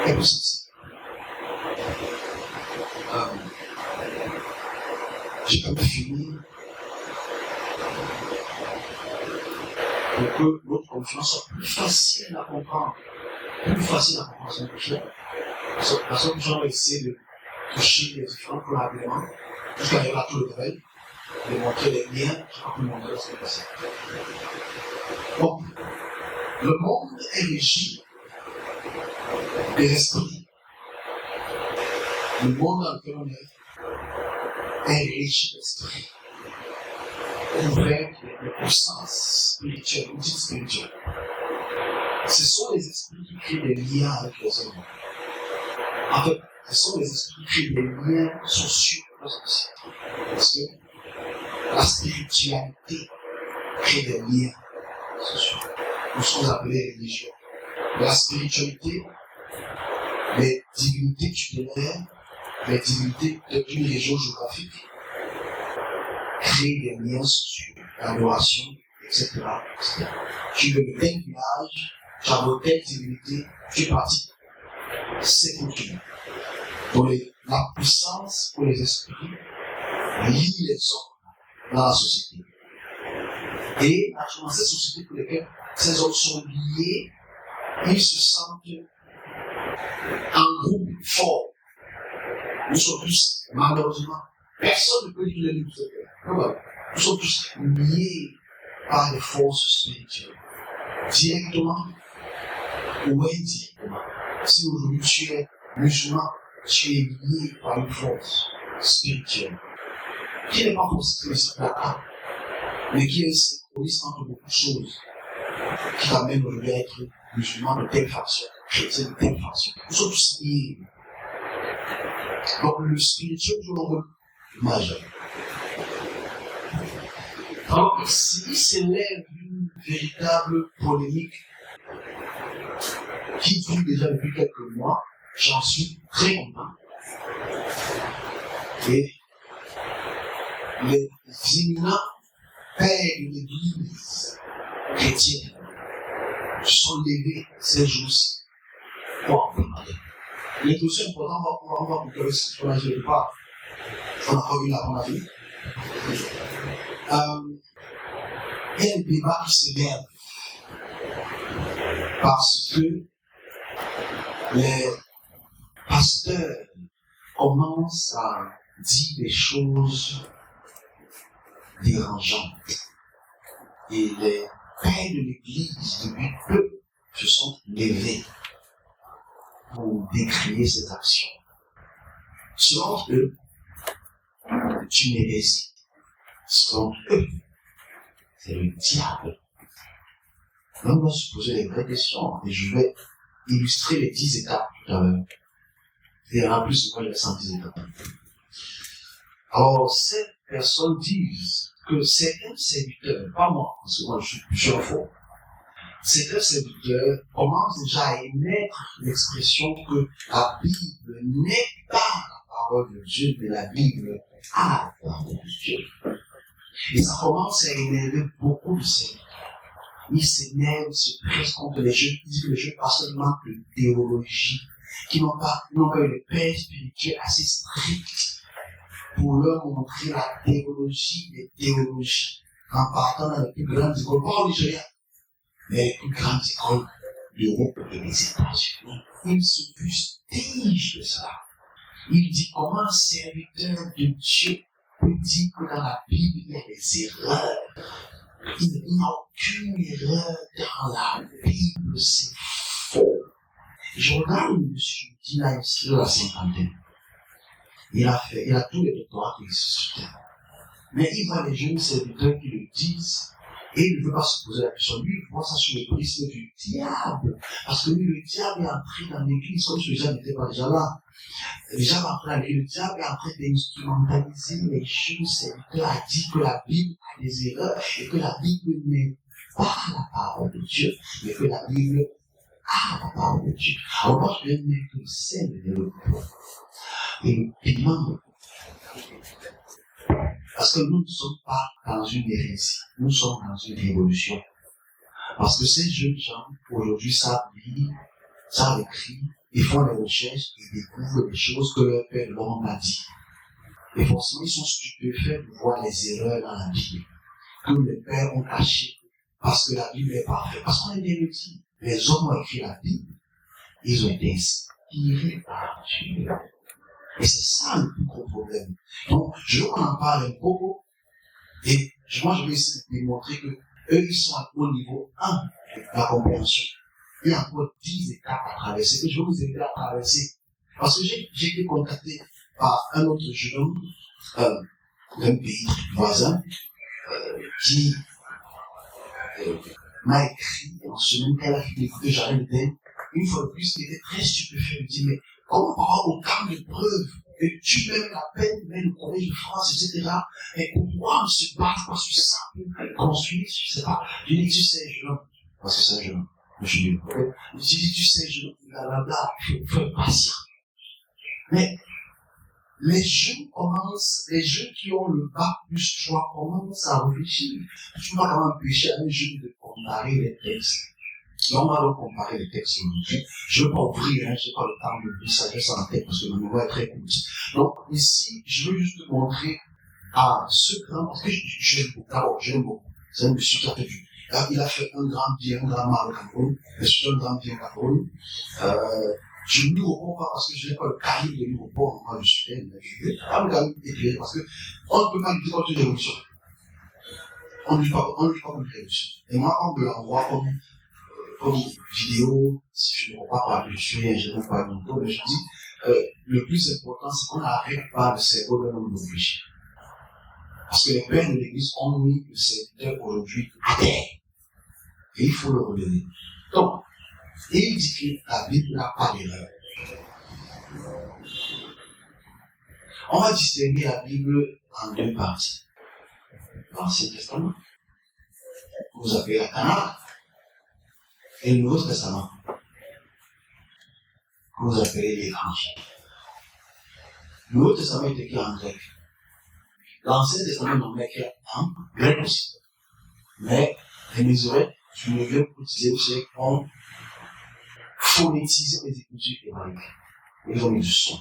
est plus sensible. J'ai pas pu finir pour que notre confiance soit plus facile à comprendre. Plus facile à comprendre son prochain. Parce que les gens vont essayer de toucher les différents probablement, jusqu'à arriver à tout le détail, de montrer les liens qui vont nous montrer ce qui est passé. Bon, le monde est régi des esprits. Le monde dans lequel on est régi d'esprit. Couvert de puissance spirituelle, ou dite spirituelle. Ce sont les esprits qui créent des liens avec les hommes. En fait, ce sont les esprits qui créent des liens sociaux dans la société. Parce que la spiritualité crée des liens sociaux. Nous sommes appelés religions. La spiritualité, les divinités tutélaires, les divinités d'une région géographique, créent des liens sociaux, l'adoration, etc., etc. Tu veux de tel village, tu as de telle divinité, tu es parti. C'est continu. Pour la puissance pour les esprits lie les hommes dans la société. Et naturellement, ces sociétés pour lesquelles ces hommes sont liés, ils se sentent en groupe fort. Nous sommes tous, malheureusement, personne ne peut lire les livres de Dieu. Nous sommes tous liés par les forces spirituelles. Directement ou indirectement. Si aujourd'hui tu es musulman, tu es lié par une force spirituelle. Qui n'est pas forcément là, mais qui est synchroniste entre beaucoup de choses, qui t'amène aujourd'hui à être musulman de telle façon, chrétien de telle façon. Nous sommes tous liés. Donc le spirituel joue un rôle majeur. Alors, s'il s'élève une véritable polémique qui dure déjà depuis quelques mois, j'en suis très content. Et les éminents pères de l'Église chrétienne se sont levés ces jours-ci pour en parler. Il est aussi important, on va vous dire ce qu'on a dit au départ. On a revu là, on a vu. Il y a un débat qui s'élève parce que les pasteurs commencent à dire des choses dérangeantes. Et les pères de l'Église, depuis peu, se sont levés pour décrier ces actions. Selon eux, c'est une hérésie. Selon eux, c'est le diable. Donc, on va se poser des vraies questions et je vais illustrer les 10 étapes tout à l'heure. Il y en a plus, moi, il y a 110 étapes. Alors, ces personnes disent que certains serviteurs, pas moi, parce que moi, je suis en faux, certains serviteurs commencent déjà à émettre l'expression que la Bible n'est pas la parole de Dieu, mais la Bible a la parole de Dieu. Et ça commence à énerver beaucoup de serviteurs. Ils s'énervent, ils se pressent contre les jeunes, ils disent que les jeunes pasteurs manquent de théologie, qui n'ont pas une paix spirituelle assez stricte pour leur montrer la théologie des théologies en partant dans les plus grandes écoles, pas au Nigeria, mais les plus grandes écoles d'Europe et des États-Unis. Ils se fustigent de cela. Il dit comment un serviteur de Dieu peut dire que dans la Bible il y a des erreurs. Il n'y a aucune erreur dans la Bible, c'est faux. Je regarde le monsieur, il a ici la cinquantaine. Il a tous les doctorats qui existent sur Terre. Mais il voit les jeunes serviteurs qui le disent, et il ne veut pas se poser la question. Lui, il voit ça sur le prisme du diable. Parce que lui, le diable est entré dans l'église, comme ce que n'était pas déjà là. Déjà, le diable est en train d'instrumentaliser les jeunes serviteurs, a dit que la Bible a des erreurs, et que la Bible n'est pas la parole de Dieu, mais que la Bible a la parole de Dieu. Alors moi, je vais mettre le sel et le poivre et le piment. Parce que nous ne sommes pas dans une hérésie, nous sommes dans une révolution. Parce que ces jeunes gens, aujourd'hui, savent lire, savent écrire, ils font des recherches et découvrent des choses que leur père leur a dit. Et forcément, ils sont stupéfaits de voir les erreurs dans la Bible, que les pères ont cachées, parce que la Bible est parfaite. Parce qu'on est bien dit, les hommes ont écrit la Bible, ils ont été inspirés par Dieu. Et c'est ça le plus gros problème. Donc, je veux qu'on en parle un peu, et moi, je vais essayer de démontrer que eux, ils sont à haut niveau 1 de la compréhension. Il y a encore 10 étapes à traverser, que je vais vous aider à traverser. Parce que j'ai été contacté par un autre jeune homme d'un pays voisin qui m'a écrit en semaine qu'elle a fait d'écouter Jeanne Eden. Une fois de plus, il était très stupéfait. Il me dit, mais comment avoir autant de preuves que tu m'aimes la peine, même le Collège de France, etc. Mais pourquoi on se bat pas sur ça pour construire, je sais pas. Je dis, tu sais, jeune homme, parce que c'est un jeune homme. Je dis, tu sais, jeune homme, blablabla, il faut être patient. Mais les jeunes qui ont le bac plus 3 commencent à réfléchir. Tu vas quand même empêcher à un jeune de comparer les textes. Et on va donc comparer les textes aujourd'hui. Je ne veux pas ouvrir, je n'ai pas le temps de dire ça, reste en tête parce que ma mémoire est très courte. Donc, ici, je veux juste te montrer à ce grand, parce que j'aime beaucoup. D'abord, j'aime beaucoup. C'est un monsieur qui a fait du. Il a fait un grand bien, un grand mal au Cameroun. C'est un grand bien au Cameroun. Je ne lui réponds pas parce que je n'ai pas le calibre de lui répondre. Moi, je suis je vais pas me calmer éclairé parce que on ne peut pas lui dire comme une révolution. On ne lui dit pas comme une révolution. Et moi, on me l'envoie comme vidéo, si je ne vois pas, je suis ingénieur par exemple, mais je dis, le plus important, c'est qu'on n'arrête pas le cerveau d'un homme de réfléchir. Parce que les pères de l'église ont mis le serviteur aujourd'hui à terre. Et il faut le relever. Donc, et il dit que la Bible n'a pas d'erreur. On va distinguer la Bible en 2 parties. L'Ancien Testament, que vous appelez la Tanakh, et le Nouveau Testament, que vous appelez l'Évangile. Le Nouveau Testament est écrit en grec. L'Ancien Testament est écrit en grec aussi. Mais les Mésorètes, je ne veux pas utiliser aussi, ont phonétisé les écritures hébraïques. Ils ont mis du son.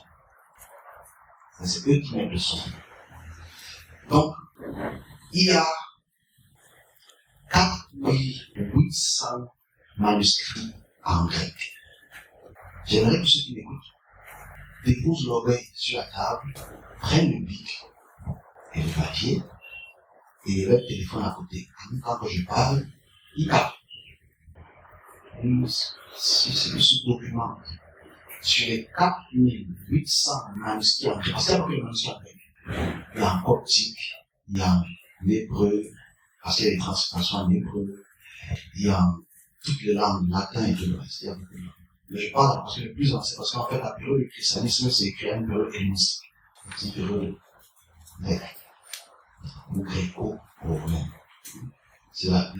C'est eux qui mettent le son. Donc, il y a 4800 manuscrits en grec. J'aimerais que ceux qui m'écoutent déposent l'oreille sur la table, prennent le bic et le papier et leur téléphone à côté. Quand je parle, ils captent. C'est ce document sur les 4800 manuscrits en grec. Parce qu'il y a beaucoup de manuscrits en grec. Il y a en coptique, il y a en hébreu, parce qu'il y a des transcriptions en hébreu, il y a en toutes les langues, latin et tout le reste. Il y a beaucoup de langues. Mais je parle parce que le plus ancien, parce qu'en fait, la période du christianisme, c'est écrit à une période hellénistique. C'est une période grecque, ou gréco-romaine. C'est la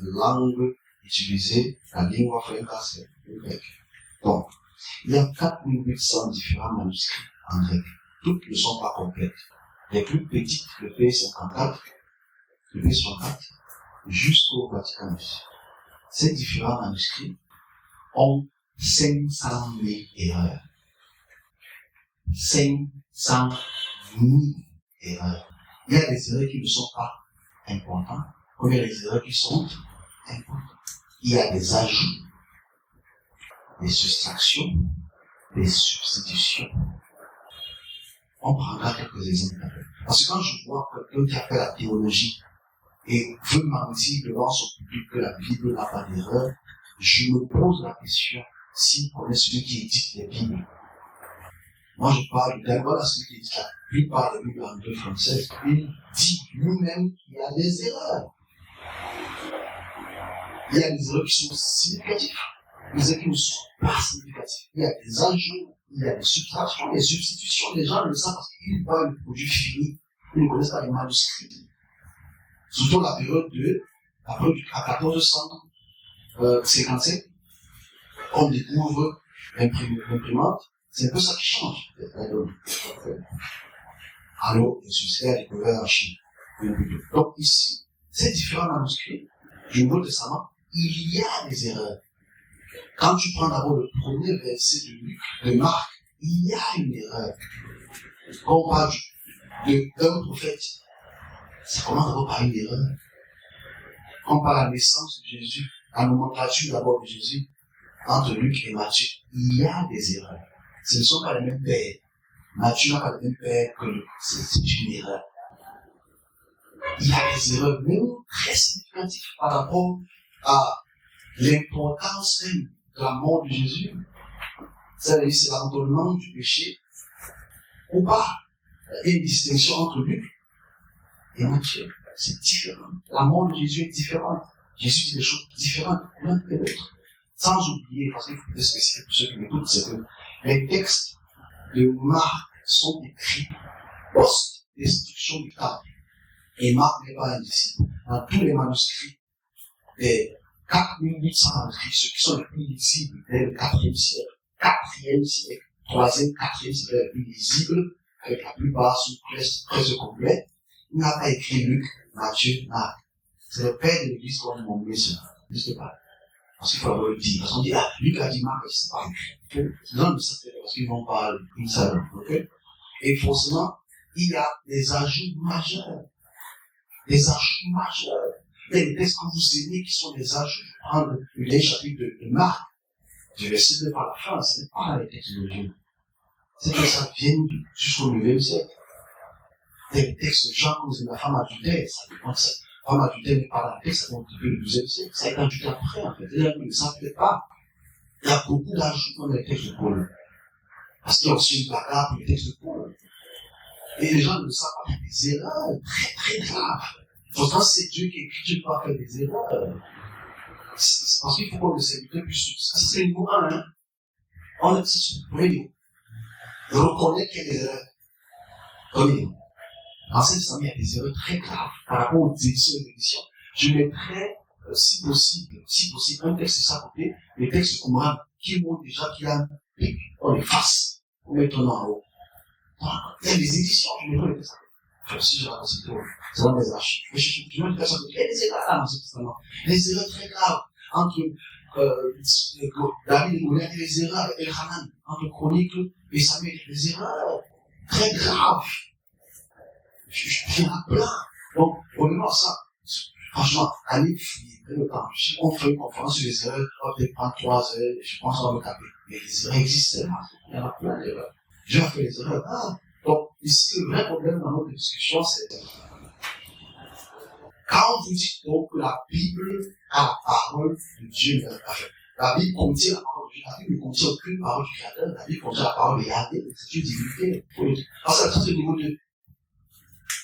langue utilisée, la lingua franca, c'est le grec. Donc, il y a 4800 différents manuscrits en grec. Toutes ne sont pas complètes. Les plus petites, le P54, le P64, jusqu'au Vatican II. Ces différents manuscrits ont 500 000 erreurs. 500 000 erreurs. Il y a des erreurs qui ne sont pas importantes, comme il y a des erreurs qui sont importantes. Il y a des ajouts, des soustractions, des substitutions. On prendra quelques exemples. Parce que quand je vois quelqu'un qui a fait la théologie et veut mentir devant son public que la Bible n'a pas d'erreur, je me pose la question s'il connaît celui qui édite les Bibles. Moi, je parle d'abord à celui qui édite la plupart des Bibles en langue française. Il dit lui-même qu'il y a des erreurs. Il y a des erreurs qui sont significatives, des erreurs qui ne sont pas significatives. Il y a des ajouts, il y a des subtractions, des substitutions. Les gens le savent parce qu'ils voient le produit fini. Ils ne connaissent pas les manuscrits. Surtout la période à 1455, on découvre l'imprimante. C'est un peu ça qui change. Alors, le succès a découvert en Chine. Donc ici, ces différents manuscrits du Nouveau Testament, il y a des erreurs. Quand tu prends d'abord le premier verset de Marc, il y a une erreur. Quand on parle d'un prophète, ça commence d'abord par une erreur. Quand on parle de la naissance de Jésus, la nomenclature d'abord de Jésus, entre Luc et Matthieu, il y a des erreurs. Ce ne sont pas les mêmes pères. Matthieu n'a pas le même père que Luc. C'est une erreur. Il y a des erreurs même très significatives par rapport à l'importance même de la mort de Jésus. C'est-à-dire, c'est l'abandonnement du péché ou pas. Il y a une distinction entre Luc et Matthieu. C'est différent. La mort de Jésus est différente. Jésus dit des choses différentes l'un que l'autre. Sans oublier, parce qu'il faut être spécifique pour ceux qui m'écoutent, c'est que les textes de Marc sont écrits post-destruction du temple. Et Marc n'est pas un disciple. Dans tous les manuscrits, les 4800 manuscrits, ceux qui sont les plus lisibles dès le 4e siècle, 4e siècle, 3e, 4e siècle, les plus lisibles, avec la plupart sous presque complets, il n'a pas écrit Luc, Matthieu, Marc. C'est le père de l'église qu'on a nommé ça. N'hésitez pas. Parce qu'il faut le dire. Parce qu'on dit, Luc a dit Marc, c'est pas écrit. Non, mais ça fait parce qu'ils vont pas une seule, ok? Et forcément, il y a des ajouts majeurs. Des ajouts majeurs. Il y a des textes que vous aimez qui sont des ajouts. Je prends le dernier chapitre de Marc. Je vais citer par la fin, ce n'est pas les textes de Dieu. C'est que ça vient jusqu'au 9e siècle. Les textes de Jean, comme c'est la femme adultère, ça dépend de ça. La femme adultère n'est pas dans le texte, ça vient depuis le 12e siècle. Ça a été ajouté après, en fait. C'est-à-dire qu'ils ne savent peut-être pas. Il y a beaucoup d'ajouts dans les textes de Paul. Parce qu'il y a aussi une bagarre pour les textes de Paul. Et les gens ne savent pas faire des erreurs très très graves. Pourtant, c'est Dieu qui écrit, tu ne peux pas faire des erreurs. C'est parce qu'il faut qu'on le serviteur puisse. Ça, c'est le niveau 1, hein. On est sur le premier niveau. Reconnaître qu'il y a des erreurs. Premier niveau. En cette il y a des erreurs très graves par rapport aux éditions et aux éditions. Je mettrais, si possible, un texte de ça côté, les textes de Qumran qui montrent déjà qu'il y a un pic, on les fasse, on met ton nom en haut. Il y a des éditions, je mettrais les textes. Si je raconte, c'est dans mes archives. Mais je suis toujours une personne qui a des erreurs là dans ce testament. Des erreurs très graves entre David et Goliath, des erreurs avec Elhanan, entre Chronique et Samuel, des erreurs très graves. Il y en a plein. Donc, revenons à ça. Franchement, allez fouiller, prenez le temps. Si on fait une conférence sur les erreurs, on va peut-être prendre 3 heures, et je pense qu'on va me taper. Mais les erreurs existent là. Il y en a plein d'erreurs. J'ai fait les erreurs. Donc, ici, le vrai problème dans notre discussion, c'est quand vous dites donc que la Bible a la parole de Dieu, la Bible contient la parole de Dieu, la Bible ne contient aucune parole du Créateur, la Bible contient la parole de Yahvé, c'est une divinité. Alors, ça, c'est le niveau 2.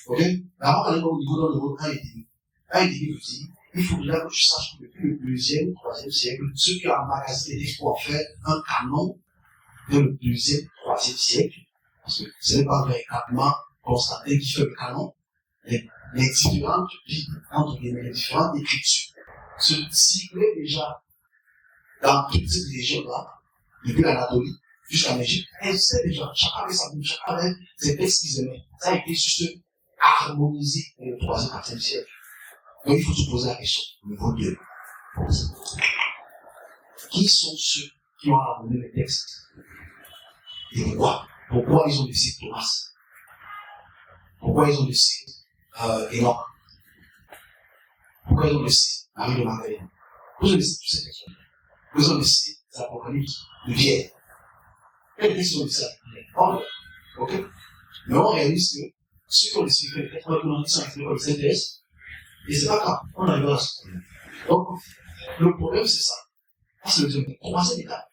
Ok? D'abord, on est au niveau 1 et demi. 1 et demi, je dis, il faut déjà que tu saches que depuis le 2e, 3e siècle, ceux qui ont emmagasiné les textes pour en faire un canon de le 2e, 3e siècle, parce que ce n'est pas véritablement Constantin qui fait le canon, les différentes Bibles, entre guillemets, les différentes écritures, se cyclaient déjà dans toute cette région-là, depuis l'Anatolie jusqu'en Égypte. Elles savaient déjà, chacun avait sa Bible, chacun avait ses textes qu'ils aimaient. Ça a été juste harmonisé dans le 3e, 4e siècle. Donc il faut se poser la question, niveau 2. Qui sont ceux qui ont abandonné les textes? Et pourquoi? Pourquoi ils ont laissé Thomas? Pourquoi ils ont laissé Enoch? Pourquoi ils ont laissé Marie de Magdalène? Pourquoi ils ont laissé toutes ces personnes? Pourquoi ils ont laissé les apocalypses de Pierre? Quels textes ils ont laissé? Ok? Mais on réalise que ceux qui ont laissé les textes, ils sont écrits par le CTS, et c'est pas grave, on arrive à ce problème. Donc, le problème c'est ça. C'est le 3e étape.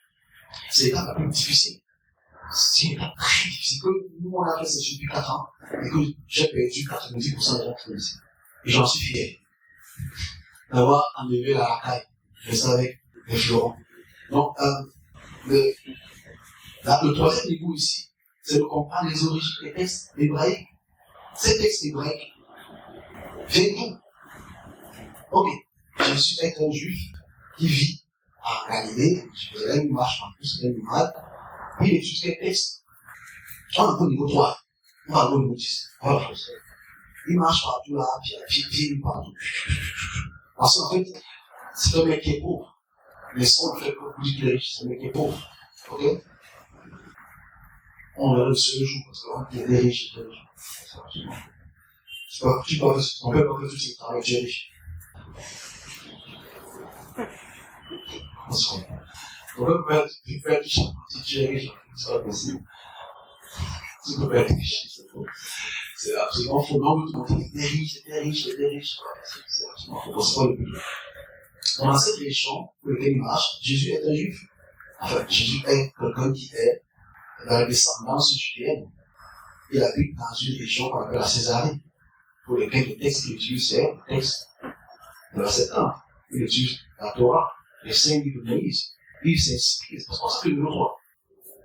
C'est l'étape la plus difficile. C'est une étape très difficile. Que nous, on a fait ces études depuis 4 ans, et que j'ai perdu 90% des gens qui connaissent. Et j'en suis fier. D'avoir enlevé la racaille. Je savais avec les fleurons. Donc, le 3e niveau ici, c'est de comprendre les origines des textes hébraïques. Ces textes hébraïques viennent d'où? Ok. Jésus est un juif qui vit à Galilée, Jérusalem, il marche partout, c'est un malade. Il étudie les textes. On est au niveau 3. On va au niveau 10. Il marche partout là, puis il partout. Parce qu'en fait, c'est un mec qui est pauvre. Les sons le fait vous dites qu'il est riche, c'est un mec qui est pauvre. Ok? On verra le seul jour, parce qu'il est riche, il est riche. On peut pas faire tout ce travail, tu es riche. On se comprend. On peut pas faire riche si tu es riche, c'est pas possible. Tu peux pas être riche, c'est faux. C'est absolument faux. Non, tout le monde était riche. C'est absolument faux. C'est pas le but. Dans cette région pour laquelle il marche, Jésus est un juif. Enfin, Jésus est quelqu'un qui est dans la descendance juive. Il habite dans une région qu'on appelle la Césarée, pour laquelle le texte qu'il utilise, c'est le texte de la Septante. Il utilise la Torah, les 5 livres de Moïse. Il s'inspire. C'est pour ça que le numéro 3.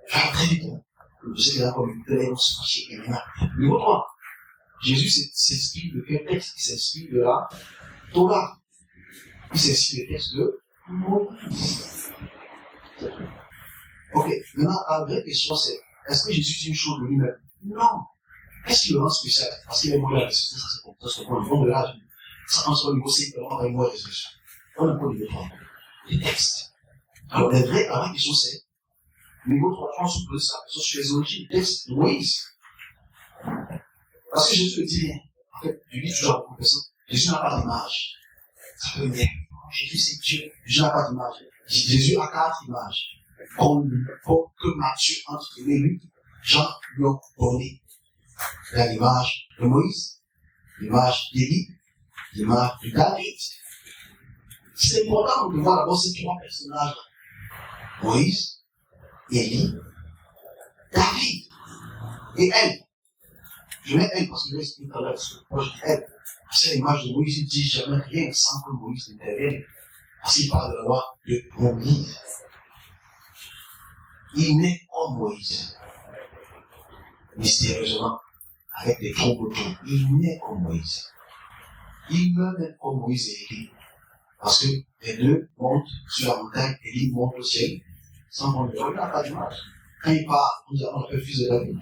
Je vais très vite. Je sais qu'il y a encore une telle fichier. Numéro 3. Jésus s'inspire de quel texte? Il s'inspire de la Torah. Il s'inspire des textes de Moïse. Ok, maintenant, la vraie question c'est, est-ce que Jésus dit une chose de lui-même? Non. Qu'est-ce qui le rend spécial? Parce qu'il est mort de la résurrection, ça c'est pour ça qu'on le fond de l'âge. Ça, en soit niveau 5, on va y voir la résurrection. On a pas niveau 3. Les textes. Alors, la vraie question c'est, niveau 3, on se pose la question sur les origines du texte de Moïse. Parce que Jésus ne dit rien. En fait, je dis toujours à beaucoup de personnes, Jésus n'a pas d'image. Ça peut venir. Jésus c'est Dieu. Jésus n'a pas d'image. Jésus a 4 images. Pour que Matthieu, entre les lui, Jean lui ont donné. Il y a l'image de Moïse, l'image d'Élie, l'image de David. C'est important de voir d'abord ces 3 personnages-là. Moïse, Élie, David. Et elle. Je mets elle parce que je vais expliquer tout à l'heure. Moi je dis elle. C'est l'image de Moïse, il ne dit jamais rien sans que Moïse n'intervienne. Parce qu'il parle de la loi de Moïse. Il naît comme Moïse. Mystérieusement, avec des troubles autour. Il naît comme Moïse. Il meurt même comme Moïse et Élie. Parce que les deux montent sur la montagne, Élie monte au ciel, sans qu'on ne il n'a pas d'image. Quand il part, on appelle fils de David.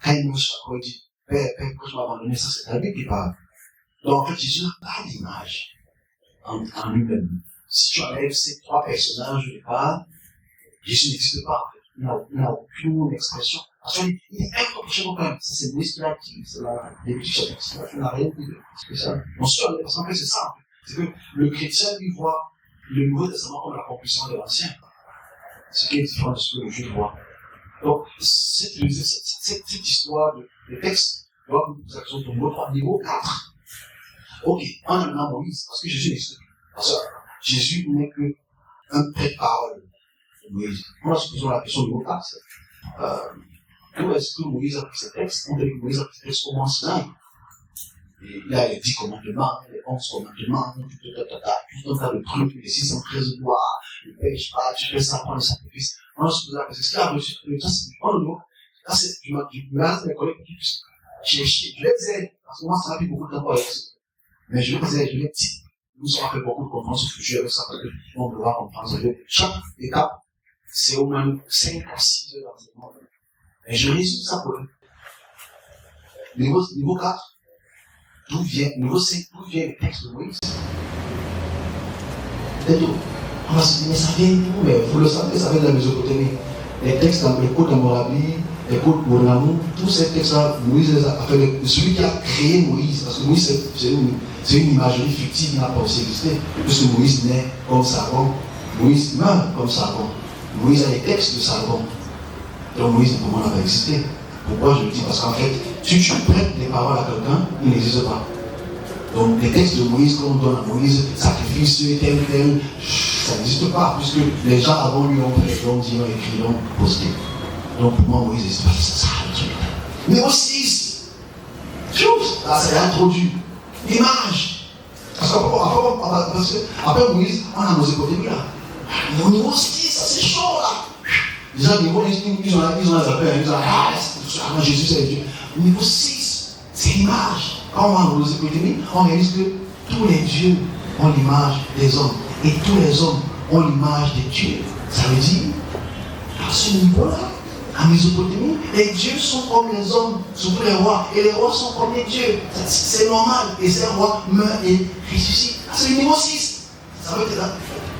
Quand il meurt sur la croix, il dit, Père, pourquoi tu m'as abandonné? Ça, c'est David qui parle. Donc, en fait, Jésus n'a pas d'image en lui-même. Si tu enlèves ces 3 personnages au départ, Jésus n'existe pas, en fait. Il n'a aucune expression. Parce qu'il est incompréhensible quand même. Ça, c'est Moïse qui l'a dit. C'est la début chapitre. Il n'a rien dit de spécial. On se tue, parce qu'en fait, c'est ça, en fait. C'est que le chrétien, lui, voit le Nouveau Testament comme l'accomplissement de l'Ancien. Ce qui est différent de ce que le Juif voit. Donc, cette histoire de texte doit nous actions pour niveau 4. Ok, en amenant Moïse, parce que Jésus n'existe plus. Parce que Jésus n'est qu'un prêt-parole de Moïse. Moi, si nous posons la question niveau 4, c'est où est-ce que Moïse a pris ces textes? On dit que Moïse a pris ces textes comment Sinaï. Il y a les 10 commandements, les 11 commandements, tout un tas de trucs, les 613 lois, ne pêche pas, tu fais ça, prends le sacrifice. On se pose la question, est-ce qu'il y a reçu le temps, c'est pas le mot. Là, c'est, je me lance mes collègues qui puissent chercher, je les aide, parce que moi, ça m'a pris beaucoup de temps pour aller. Mais je les aide, je les dis. Nous sommes fait beaucoup de conférences au futur avec ça, parce qu'on peut devoir comprendre. Chaque étape, c'est au moins 5 à 6 heures d'enseignement. Et je résume ça pour eux. Niveau 4, niveau 5, d'où vient le texte de Moïse? C'est tout. On va se dire, mais ça vient d'où? Mais vous le savez, ça vient de la Mésopotamie. Les textes dans les côtes d'Amorabie, les côtes d'Ornamou, tous ces textes-là, Moïse les a fait. Celui qui a créé Moïse, parce que Moïse, c'est une imagerie fictive, il n'a pas aussi existé. Puisque Moïse naît comme Sargon, Moïse meurt comme Sargon. Moïse a les textes de Sargon. Donc Moïse, comment n'a pas existé? Pourquoi je le dis? Parce qu'en fait, si tu prêtes des paroles à quelqu'un, il n'existe pas. Donc les textes de Moïse qu'on donne à Moïse, sacrifice, tel, ça n'existe pas, puisque les gens avant lui ont fait, ont dit, ont écrit, ont posté. Donc pour moi, Moïse n'existe pas, c'est ça le truc. Mais aussi, là c'est introduit. L'image. Parce qu'après Moïse, on a Mésopotamie là. Mais au niveau 6, ça c'est chaud là. Les gens, ils ont les appels, ils disent, Jésus c'est Dieu. Au niveau 6, c'est l'image. Quand on va en Mésopotamie, on réalise que tous les dieux ont l'image des hommes. Et tous les hommes ont l'image des dieux. Ça veut dire, à ce niveau-là, en Mésopotamie, les dieux sont comme les hommes, surtout les rois. Et les rois sont comme les dieux. C'est normal. Et ces rois meurent et ressuscitent. C'est le niveau 6. Ça veut dire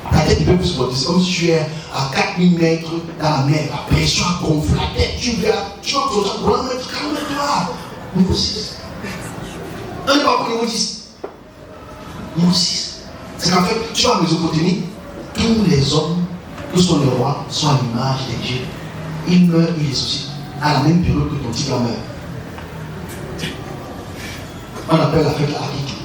Ta tête ne peut plus se porter. C'est comme si tu es à 4000 mètres dans la mer. La pression gonfle la tête. Tu vas calme-toi. Niveau 6. On n'est pas au niveau 10. Niveau 6. C'est qu'en fait, tu vas en Mésopotamie, tous les hommes, tous sont les rois, sont à l'image des dieux. Ils meurent, ils ressuscitent. À la même période que ton tigre meurt. On appelle la fête la Hakik.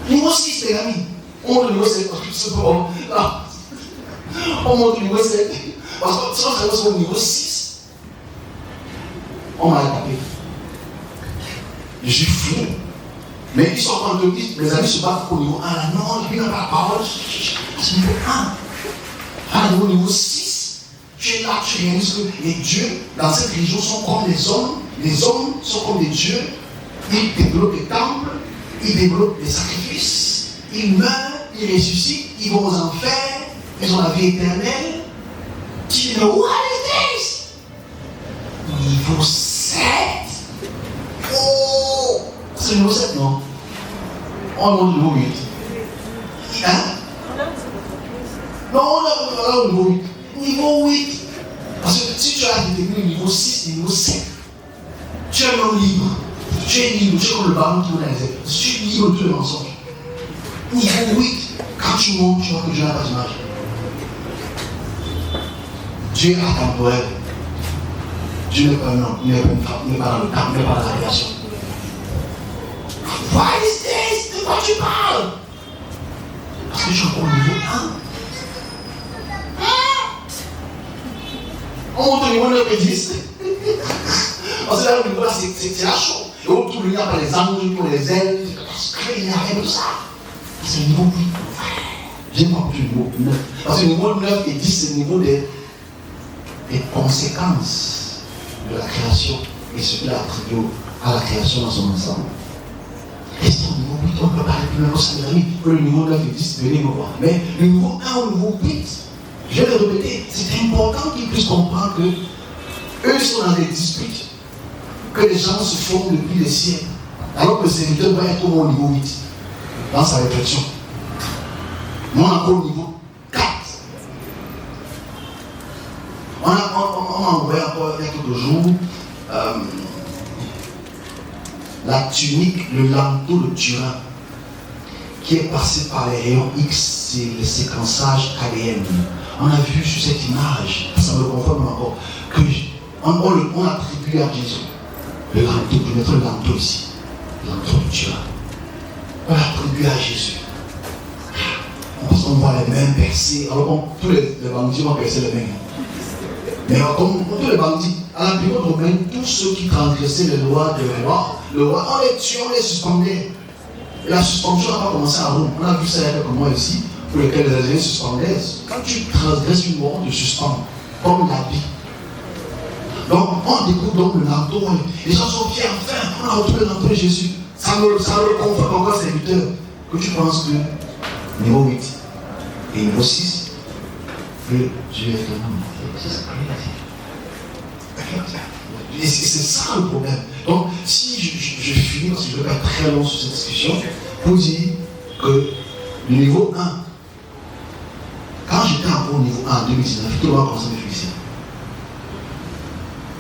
Niveau 6, les amis. On monte au niveau 7 parce que c'est bon. On monte au niveau 7. Parce que si on se au niveau 6, on m'a tapé. Je suis fou. Mais ils sont en train de dire, mes amis se battent au niveau 1. Non, je n'ai pas la parole. C'est niveau 1. À niveau 6, tu es là, tu réalises que les dieux, dans cette religion, sont comme les hommes. Les hommes sont comme des dieux. Ils développent des temples, ils développent des sacrifices, ils meurent, ils ressuscitent, ils vont aux enfers, ils ont la vie éternelle. Tu dis, what is this? Niveau 7. Oh! C'est le niveau 7, non? On monte au niveau 8. Hein? Non, on est au niveau 8. Niveau 8. Parce que si tu as déterminé le niveau 6 et le niveau 7, tu es un homme libre. Tu es libre, tu es comme le ballon qui va dans les airs. Tu es libre de tous les mensonges. Niveau 8, quand tu montes, tu vois que Dieu n'a pas d'image. Dieu est intemporel. Dieu n'est pas un homme, il n'est pas une femme, il n'est pas dans le temps, il n'est pas dans la création. Why is this? De quoi tu parles? Parce que je suis encore au niveau 1. On monte au niveau 9 et 10. Parce que là, au niveau là, c'est la chaude. Et autour, il y a pas les anges, il y a les ailes, il n'y a rien de ça. C'est le niveau 8. J'aime pas plus le niveau 9. Parce que le niveau 9 et 10, c'est le niveau des conséquences de la création et ce qu'il a attribué à la création dans son ensemble. Et c'est au niveau 8, on peut parler plus loin, mes amis, que le niveau 9 et 10, venez me voir. Mais le niveau 1 ou le niveau 8, je vais le répéter, c'est important qu'ils puissent comprendre que eux sont dans des disputes que les gens se font depuis des siècles. Alors que le serviteur va être au niveau 8 dans sa réflexion. Nous, on est encore au niveau 4. On a envoyé encore il y a quelques jours la tunique, le lanteau de Turin, qui est passé par les rayons X et le séquençage KDM. On a vu sur cette image, ça me confirme encore, qu'on attribue à Jésus. Le lanteau, je mettrai le lanteau ici, le lanteau de Turin. On l'attribue à Jésus. Parce qu'on voit les mains percées. Alors, tous les bandits vont percer les mains. Mais comme tous les bandits, à la période romaine, tous ceux qui transgressaient les lois de roi, on les tuait, on les suspendait. Et la suspension n'a pas commencé à Rome. On a vu ça il y a quelques mois ici, pour lesquels les Algériens suspendaient. Quand tu transgresses une loi, on te suspend, comme l'habit. Donc, on découvre donc le lanteau. Les gens sont fiers, enfin, on a retrouvé le lanteau de Jésus. Ça me conforte encore, serviteur, que tu penses que niveau 8 et niveau 6, que Dieu est un homme. Et c'est ça le problème. Donc, si je finis, parce que je ne vais pas être très long sur cette discussion, pour dire que le niveau 1, quand j'étais encore au niveau 1 en 2019, tout le monde a commencé à me féliciter.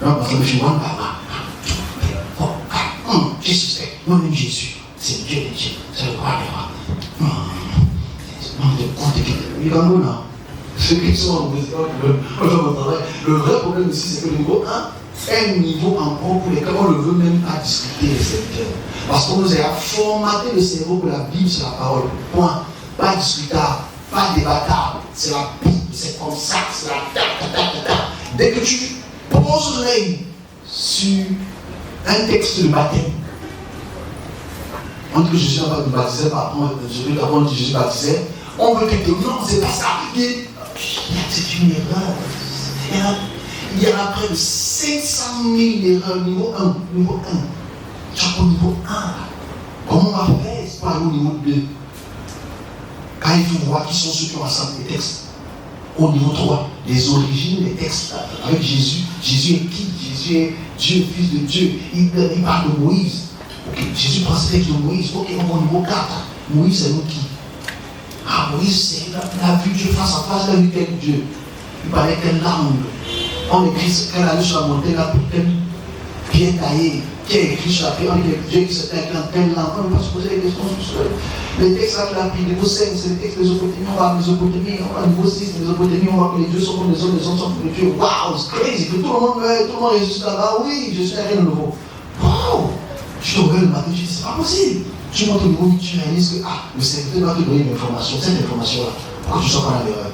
Non, parce que je me suis dit, Jésus, moi-même Jésus, c'est Dieu de Dieu, c'est le roi des rois. Il est dans le là. Ceux qui sont le vrai problème aussi, c'est que le niveau 1 est un niveau encore pour lesquels on ne veut même pas discuter les secteurs. Parce qu'on nous a formaté le cerveau pour la Bible, c'est la parole. Point. Pas discutable, pas débattable. C'est la Bible, c'est comme ça, c'est la Dès que tu poses l'œil sur un texte de baptême, on dit que Jésus n'a pas de baptisé, par contre, on dit que Jésus baptisait, on veut te dire non, c'est pas ça. C'est une erreur. Il y a près de 500 000 erreurs niveau 1. Niveau 1. Tu as au niveau 1. Comment on va faire pour aller au niveau 2? Quand il faut voir qui sont ceux qui ont rassemblé les textes. Au niveau 3, les origines des textes avec Jésus. Jésus est qui? Jésus est Dieu, fils de Dieu. Il parle de Moïse. Okay. Jésus prend ce texte de Moïse. Ok, on va au niveau 4. Moïse, c'est nous qui? Ah, Moïse, il a vu Dieu face à face, il a vu quel Dieu. Il parlait quelle langue. On écrit qu'elle allait sur la montagne, là, pour quel pied taillé, qui a écrit sur la pierre, on dit que Dieu qui s'était écrit en quelle langue. On ne va pas se poser des questions sur ça. Les textes là qu'il a pris, niveau 5, c'est les textes Mésopotamie, on va à Mésopotamie, on va à niveau 6, Mésopotamie, on voit que les dieux sont comme les hommes sont comme les dieux. Waouh, c'est crazy, que tout le monde résiste là-bas, oui, je suis rien de nouveau. Waouh, je te regarde le matin, je dis, c'est pas possible. Tu montes au niveau, tu réalises que, le serviteur va te donner une information, cette information-là, pourquoi tu ne sois pas dans l'erreur?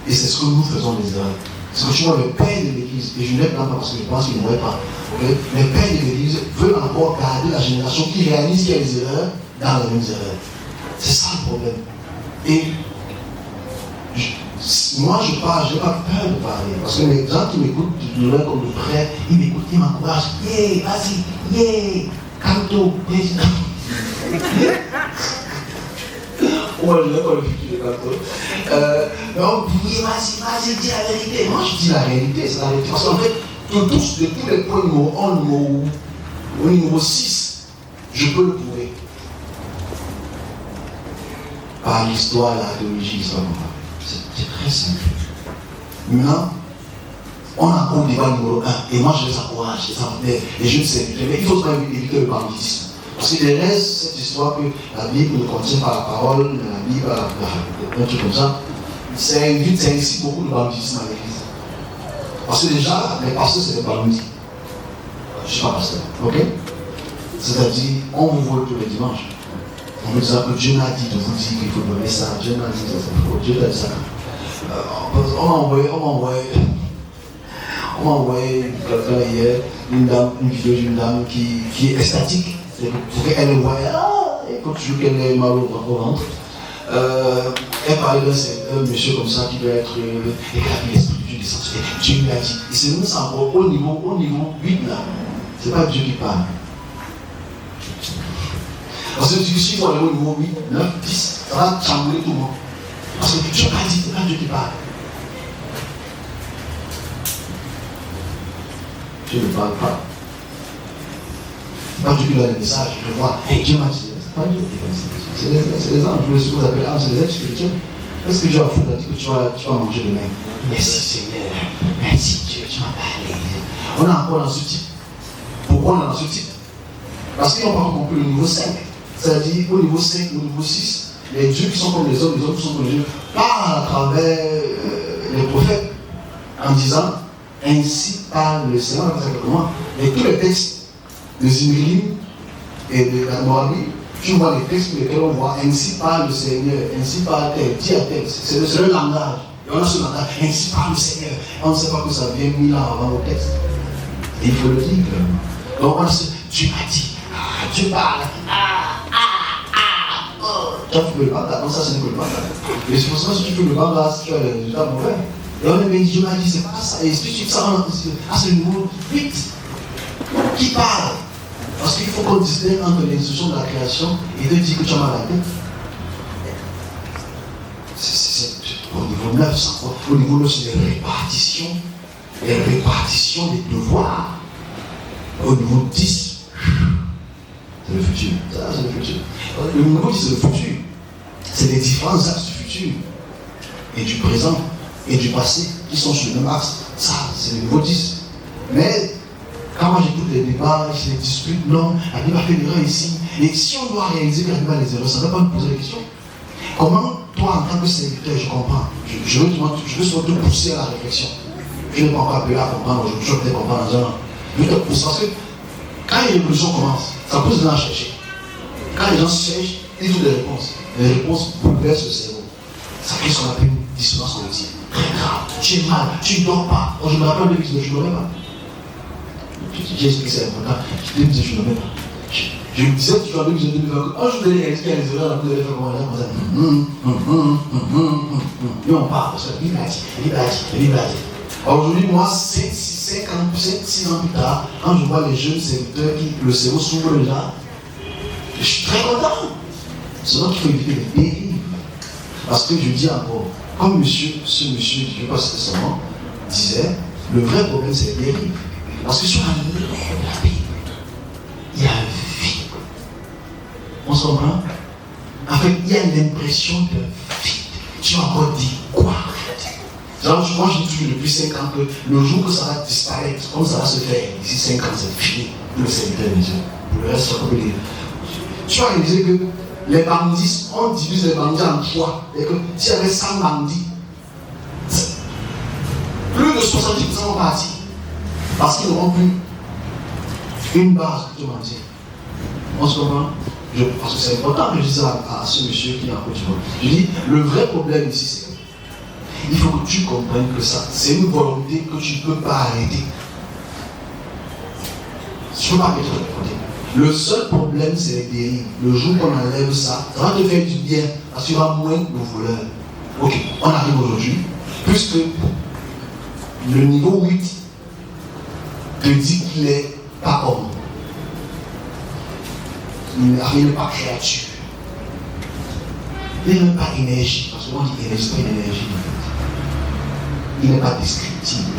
Et c'est ce que nous faisons les erreurs. C'est que tu vois le père de l'église, et je ne l'aime pas parce que je pense qu'il ne m'aurait pas. Okay? Le père de l'église veut encore garder la génération qui réalise qu'il y a des erreurs dans les mêmes erreurs. C'est ça le problème. Et moi je parle, je n'ai pas peur de parler. Parce que les gens qui m'écoutent de loin comme de près, ils m'écoutent, ils m'encouragent. Yeah, vas-y, yeah, canto, président. Moi je n'ai pas le futur de canto. Donc, oui, vas-y, dis la vérité. Moi je dis la réalité, c'est la réalité. Parce qu'en fait, de tous les points numéro 1, numéro 6, je peux le prouver. Par l'histoire et l'archéologie, l'histoire. C'est très simple. Maintenant, on a encore le débat numéro 1, et moi je les encourage, les jeunes serviteurs, mais il faut quand même éviter le banditisme. Parce qu'il reste cette histoire que la Bible nous contient par la parole, la Bible, un truc comme ça, ça incite beaucoup de banditisme à l'église. Parce que déjà, les pasteurs, c'est des bandits. Je ne suis pas pasteur, ok? C'est-à-dire, on vous vole tous les dimanches. On nous dit que Dieu m'a dit de vous dire qu'il faut donner ça, Dieu m'a dit que Dieu t'a dit ça. On m'a envoyé quelqu'un hier, une vidéo d'une dame qui est statique. Il faut qu'elle le voie. Et quand tu joues qu'elle est mal au ventre. Elle parlait d'un monsieur comme ça qui doit être éclaté l'esprit de Dieu descendu. Dieu lui a dit. Et c'est nous, ça encore au niveau 8 là. C'est pas Dieu qui parle. Parce que si vous allez au niveau 8, 9, 10, ça va chambouler tout le monde. Parce que Dieu n'a dit, c'est pas Dieu qui parle. Dieu ne parle pas. C'est pas Dieu qui donne le message, je vois. Et Dieu m'a dit, c'est pas Dieu qui donne le message. C'est les anges, ce que vous appelez anges, c'est les êtres spirituels. Est-ce que Dieu a foutu, a dit que tu vas manger demain? Merci Seigneur, merci Dieu, tu m'as parlé. On est encore dans ce type. Pourquoi on est dans ce type? Parce qu'ils n'ont pas compris le niveau 5. C'est-à-dire au niveau 5, au niveau 6, les dieux qui sont comme les hommes qui sont comme les dieux, parlent à travers les prophètes en disant ainsi parle le Seigneur. Et tous les textes de Zimrim et de la Moabie, tu vois les textes pour lesquels on voit ainsi parle le Seigneur, ainsi parle tel, dit à tel. C'est le langage. Et on a ce langage, ainsi parle le Seigneur. On ne sait pas que ça vient 1000 ans avant le texte. Et il faut le dire clairement. Donc on a ce Dieu m'a dit, Dieu parle, tu as fait le banga, non, ça c'est le banga. Et c'est pour ça que si tu fais le banga, tu as les résultats mauvais. Et on a dit, Dieu m'a dit, c'est pas ça. Et si tu ça, c'est le niveau 8 qui parle. Parce qu'il faut qu'on distingue entre l'institution de la création et de dire que tu as mal à la tête. C'est au niveau 9, ça, au niveau 9, c'est les répartitions des devoirs. Au niveau 10, c'est le futur. Ça, c'est le futur. Le niveau 10, c'est le futur. C'est les différents axes du futur et du présent et du passé qui sont sur le même axe. Ça, c'est le niveau 10. Mais quand moi j'écoute les débats, les disputes, non, la Bible a fait l'erreur ici. Et si on doit réaliser que la Bible a des erreurs, ça ne va pas nous poser la question. Comment, toi, en tant que serviteur, je comprends, je veux surtout te pousser à la réflexion. Je n'ai pas encore appelé à comprendre, je veux peut-être comprendre dans un an. Je veux te pousser parce que quand les révolutions commencent, ça pousse les gens à chercher. Quand les gens cherchent, ils ont des réponses. Les réponses bouleversent le cerveau. Ça crée ce qu'on appelle une dissonance cognitive. Très grave, tu es mal, tu ne dors pas. Quand je me rappelle de l'église, je ne dormais pas. J'ai expliqué ça important. Je me disais, je ne dormais pas. Je me disais, tu vas dire que je ne dormais pas. Quand je voulais réaliser qu'il y a les erreurs, vous allez faire comment ça. Et on parle, parce que la Bible a dit. Aujourd'hui, moi, 6 ans plus tard, quand je vois les jeunes serviteurs qui le cerveau s'ouvre déjà, je suis très content. C'est donc qu'il faut éviter les dérives. Parce que je dis encore, comme ce monsieur, je ne sais pas si c'était son nom, disait, le vrai problème c'est les dérives. Parce que sur la lèvre de la Bible, il y a un vide. On se comprend? En fait, il y a l'impression de vide. Tu as encore dit quoi? Genre, moi, je dis toujours depuis 5 ans que le jour que ça va disparaître, comme ça va se faire, d'ici 5 ans, c'est fini pour le serviteur de Dieu. Pour le reste, ça peut dire. Tu vas réaliser que les bandits, on divise les bandits en 3. Et que s'il y avait 100 bandits, plus de 70% vont partir. Parce qu'ils n'auront plus une base de mentir. On se comprend? Parce que c'est important que je dise à ce monsieur qui est en Côte d'Ivoire. Je dis, le vrai problème ici, c'est que il faut que tu comprennes que ça, c'est une volonté que tu ne peux pas arrêter. Tu ne peux pas mettre de côté. Le seul problème, c'est les dérives. Le jour qu'on enlève ça, ça va te faire du bien, parce qu'il y aura moins de voleurs. Ok, on arrive aujourd'hui, puisque le niveau 8 te dit qu'il n'est pas homme. Il n'est pas créature. Il n'est pas énergie, parce qu'on dit énergie, c'est pas une énergie. Il n'est pas descriptible.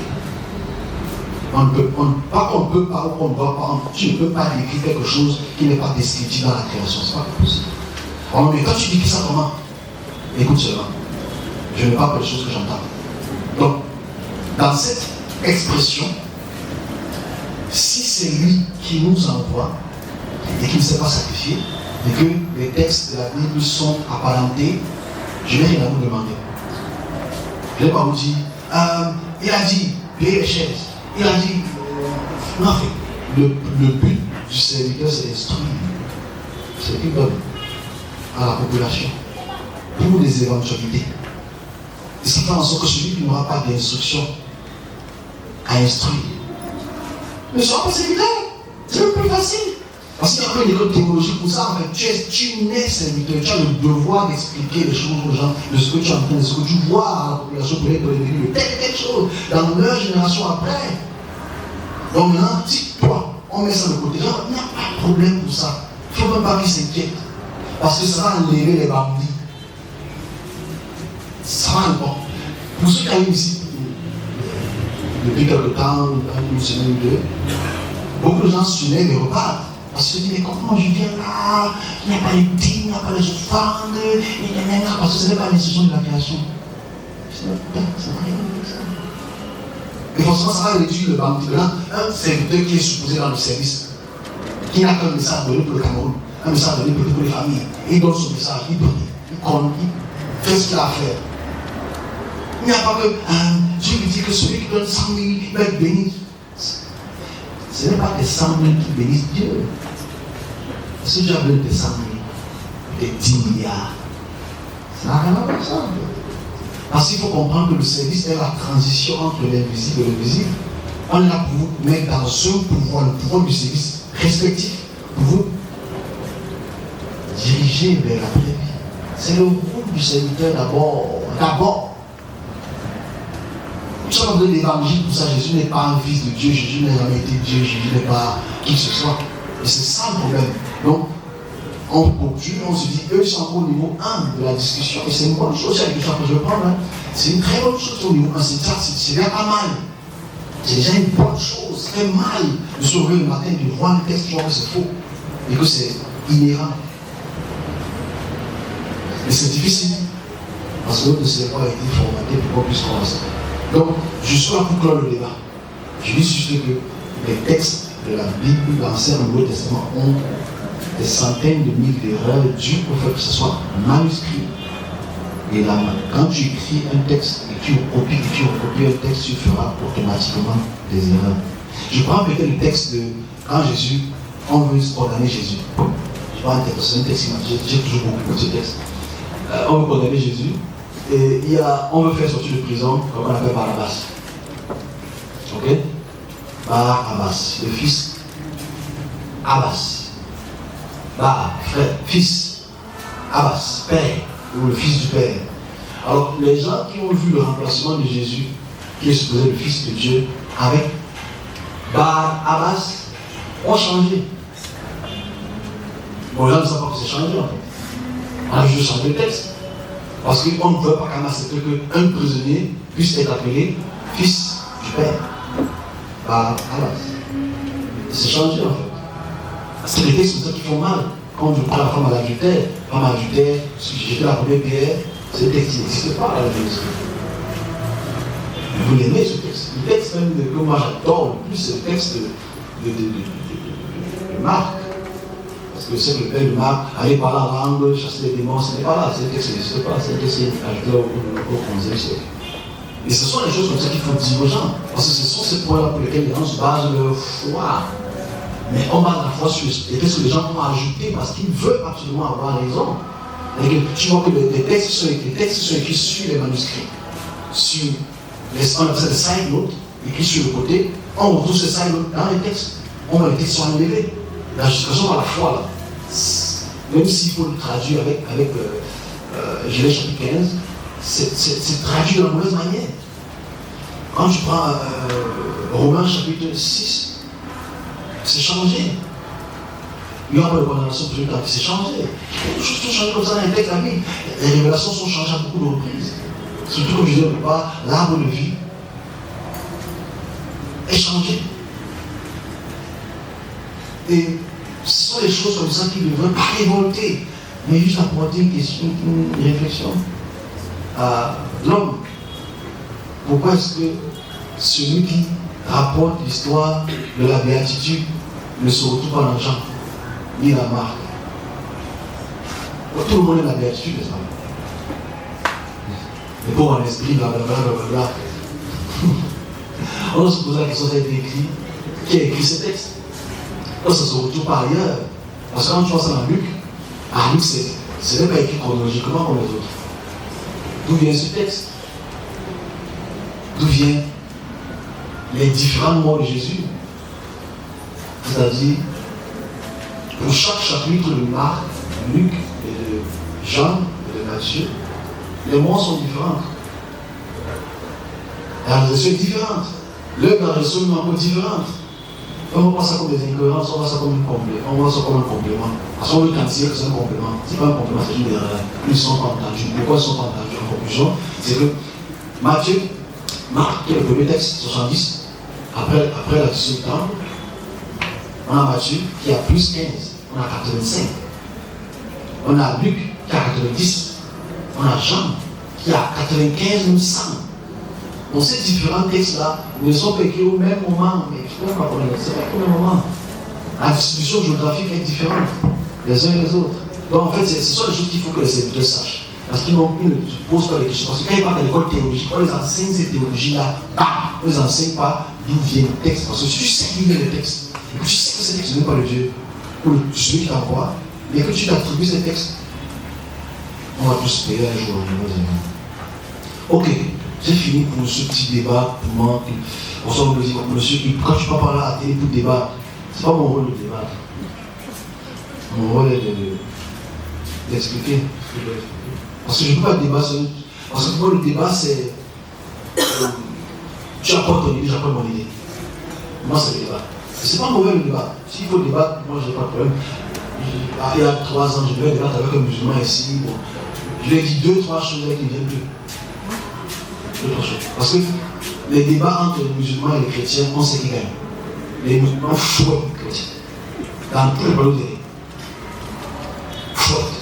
On ne peut pas ou qu'on ne voit pas. Tu ne peux pas décrire quelque chose qui n'est pas descriptible dans la création. Ce n'est pas possible. Alors, mais quand tu décris ça comment? Écoute seulement. Je ne parle pas des choses que j'entends. Donc, dans cette expression, si c'est lui qui nous envoie et qui ne s'est pas sacrifié, et que les textes de la Bible sont apparentés, je n'ai rien à vous demander. Je ne vais pas vous dire, il a dit, payez les chaises. Il a dit, non, en fait, le but du serviteur, c'est d'instruire. C'est qu'il donne à la population pour les éventualités. Et ce qui fait en sorte que celui qui n'aura pas d'instruction à instruire ne sera pas serviteur. C'est le plus facile. Parce qu'il y a pas une école théologique pour ça. En fait, tu n'es serviteur. Tu as le devoir d'expliquer les choses aux gens, de ce que tu entends, de ce que tu vois à la population pour les prévenir de telle chose dans leur génération après. Donc maintenant, si toi, on met ça de côté, genre, il n'y a pas de problème pour ça. Il ne faut même pas qu'ils s'inquiètent. Parce que ça va enlever les bandits. Ça va encore. Pour ceux qui arrivent ici, depuis quelque temps, une semaine ou deux, beaucoup de gens se souviennent et repartent. Parce qu'ils se disent, mais comment je viens là? Il n'y a pas les dîmes, il n'y a pas les offrandes, parce que ce n'est pas l'institution de la création. Ça n'a rien avec ça. Et forcément, ça va réduire le bandit. Un serviteur qui est supposé dans le service, qui n'a qu'un message donné pour le Cameroun, un message donné pour les familles, et il donne son message, il fait ce qu'il a à faire. Il n'y a pas que Dieu lui dit que celui qui donne 100 000 va être béni. Ce n'est pas des 100 000 qui bénissent Dieu. Si Dieu a besoin de 100 000, des 10 milliards, ça n'a rien à voir avec ça. Parce qu'il faut comprendre que le service est la transition entre l'invisible et le visible. On est là pour vous mettre dans ce pouvoir, le pouvoir du service respectif, pour vous diriger vers la vraie vie. C'est le rôle du serviteur d'abord. Tu as besoin de l'évangile pour ça. Jésus n'est pas un fils de Dieu, Jésus n'a jamais été Dieu, Jésus n'est pas qui que ce soit. Et c'est ça le problème. Donc, on se dit, eux sont au niveau 1 de la discussion, et c'est une bonne chose, c'est la question que je vais prendre. Hein. C'est une très bonne chose au niveau 1, c'est déjà pas mal. C'est déjà une bonne chose, c'est mal de se lever le matin et de voir le texte, tu vois que c'est faux, et que c'est inhérent. Mais c'est difficile, parce que notre cerveau a été formaté pour qu'on puisse commencer. Donc, je suis là pour clore le débat. Je dis juste que les textes de la Bible, l'Ancien et le Nouveau Testament, ont des centaines de milliers d'erreurs dues au fait que ce soit manuscrit. Et là, quand tu écris un texte et tu recopies un texte, tu feras automatiquement des erreurs. Je prends peut-être le texte de quand Jésus, on veut condamner Jésus. Je prends un texte, c'est un texte qui j'ai toujours beaucoup de ce texte. On veut condamner Jésus et on veut faire sortir de prison, comme on appelle Barabbas. Ok? Barabbas, le fils Abbas. Frère, fils, Abbas, père, ou le fils du père. Alors, les gens qui ont vu le remplacement de Jésus, qui est supposé le fils de Dieu, avec Abbas, ont changé. Bon, les gens ne savent pas que c'est changé en fait. On a juste changé le texte. Parce qu'on ne veut pas qu'un prisonnier puisse être appelé fils du père. Abbas. C'est changé en fait. C'est les textes qui font mal. quand je prends la femme à l'adultère, si j'étais la première pierre, ce texte n'existe pas à la Jésus. Vous l'aimez ce texte. Le texte même que moi j'adore le plus, c'est le texte de Marc. Parce que c'est que le père de Marc allait parler en langue, chasser les démons, ce n'est pas là, c'est le texte n'existe pas, c'est le texte ajouté au 11e siècle. Et ce sont les choses comme ça qu'il faut dire aux gens. Parce que ce sont ces points-là pour lesquels les gens se basent leur foi. Mais on base la foi sur les textes que les gens ont ajoutés parce qu'ils veulent absolument avoir raison. Et tu vois que les textes sont écrits sur les manuscrits, sur on appelle ça des side notes, écrits sur le côté. On retrouve ces side notes dans les textes. On voit les textes sont enlevés. La justification par la foi, là, même s'il faut le traduire avec Genèse chapitre 15, c'est traduit de la mauvaise manière. Quand tu prends Romains chapitre 6, c'est changé. Il n'y aura pas de condamnation pour celui qui c'est changé. Les choses sont changées comme ça dans les textes de la Bible. Les révélations sont changées à beaucoup de reprises. Surtout comme je disais au départ, l'arbre de vie est changé. Et ce sont des choses comme ça qui ne devraient pas révolter, mais juste apporter une réflexion à l'homme. Pourquoi est-ce que celui qui rapporte l'histoire de la béatitude ne se retrouve pas dans Jean, ni dans Marc? Tout le monde est la béatitude, n'est-ce pas? Les pauvres en esprit, blablabla. On se pose la question, ça a été écrit. Qui a écrit ce texte? Ça se retrouve pas ailleurs. Parce que quand tu vois ça dans Luc, Luc, c'est même pas écrit chronologiquement comme les autres. D'où vient ce texte? D'où viennent les différents morts de Jésus? C'est-à-dire, pour chaque chapitre de Marc, de Luc et de Jean et de Matthieu, les morts sont différentes. La réalisation est différente. L'œuvre de la réalisation est encore différente. On ne voit pas ça comme des incohérences, on voit ça comme un complément. On voit ça comme un complément. Parce qu'on veut quantifier que c'est un complément. Ce n'est pas un complément, c'est une erreur. Ils ne sont pas entendus. Pourquoi ils ne sont pas entendus? En conclusion, c'est que Marc, qui est le premier texte, 70, après la destruction du temple, on a Matthieu qui a plus 15, on a 85. On a Luc qui a 90. On a Jean qui a 95 ou 100. Donc ces différents textes-là ne sont pas écrits au même moment, mais il faut pas connaître, c'est pas au même moment. La distribution géographique est différente les uns et les autres. Donc en fait, ce sont les choses qu'il faut que les serviteurs sachent. Parce qu'ils ne posent pas les questions. Parce que quand ils partent à l'école théologique, on les enseigne ces théologies-là, on ne les enseigne pas d'où vient le texte. Parce que si tu sais d'où vient le texte, et que tu sais que ce texte n'est pas le Dieu, ou celui qui t'envoie, mais que tu t'attribues ces textes, on va tous payer un jour. Ok, j'ai fini pour ce petit débat. Pour moi, on s'en me dit, monsieur, quand je ne peux pas parler à la télé pour débattre, ce n'est pas mon rôle de débattre. Mon rôle est d'expliquer. Parce que je ne peux pas débattre. Parce que pour moi, le débat, c'est. Tu apportes ton idée, j'apporte mon idée. Moi, c'est le débat. Ce n'est pas mauvais le débat. S'il faut débattre, moi, je n'ai pas de problème. Il y a 3 ans, je devais débattre avec un musulman ici. Bon. Je lui ai dit 2-3 choses qui viennent plus. 2-3 choses. Parce que les débats entre les musulmans et les chrétiens, on sait qui gagne. Les musulmans fouettent les chrétiens. Dans tous les ballons de fouettent.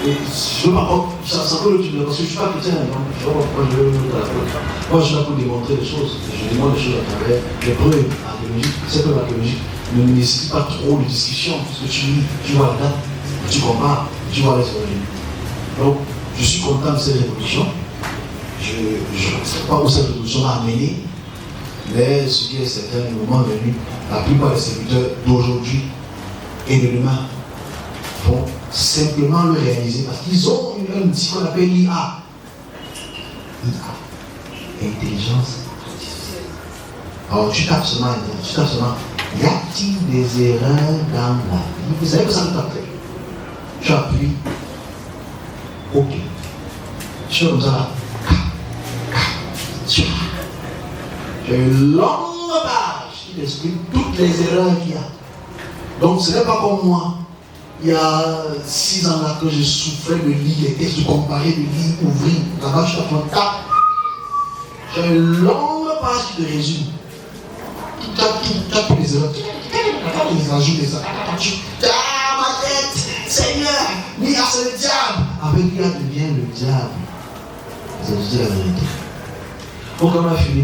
Et je ne veux pas, ça peut le tuer, parce que je ne suis pas chrétien, donc je ne vois pas pourquoi je veux le faire. Moi, je suis là pour démontrer des choses. Je démontre des choses à travers les preuves archéologiques. Ces preuves archéologiques ne nécessitent pas trop de discussion, parce que tu vois la date, tu compares, tu vois les origines. Donc, je suis content de cette révolution. Je ne sais pas où cette révolution va amener, mais ce qui est certain, le moment venu, la plupart des serviteurs d'aujourd'hui et de demain vont simplement le réaliser parce qu'ils ont un outil qu'on appelle l'IA. Intelligence artificielle. Alors tu tapes seulement, y a-t-il des erreurs dans la vie? Vous savez que ça nous tape. Tu appuies. Ok. Tu fais comme ça là. Tu as une longue page qui explique toutes les erreurs qu'il y a. Donc ce n'est pas comme moi. Il y a 6 ans là que je souffrais de lire les textes, de comparer, de lire, ouvrir. Là-bas, je tape. J'ai une longue page qui te résume. Tu tapes les erreurs. Tu les ajouts, les erreurs. Tu tapes ma tête. Seigneur, Lia, c'est le diable. Avec Lia devient le diable. Vous avez dit la vérité. Donc on a fini.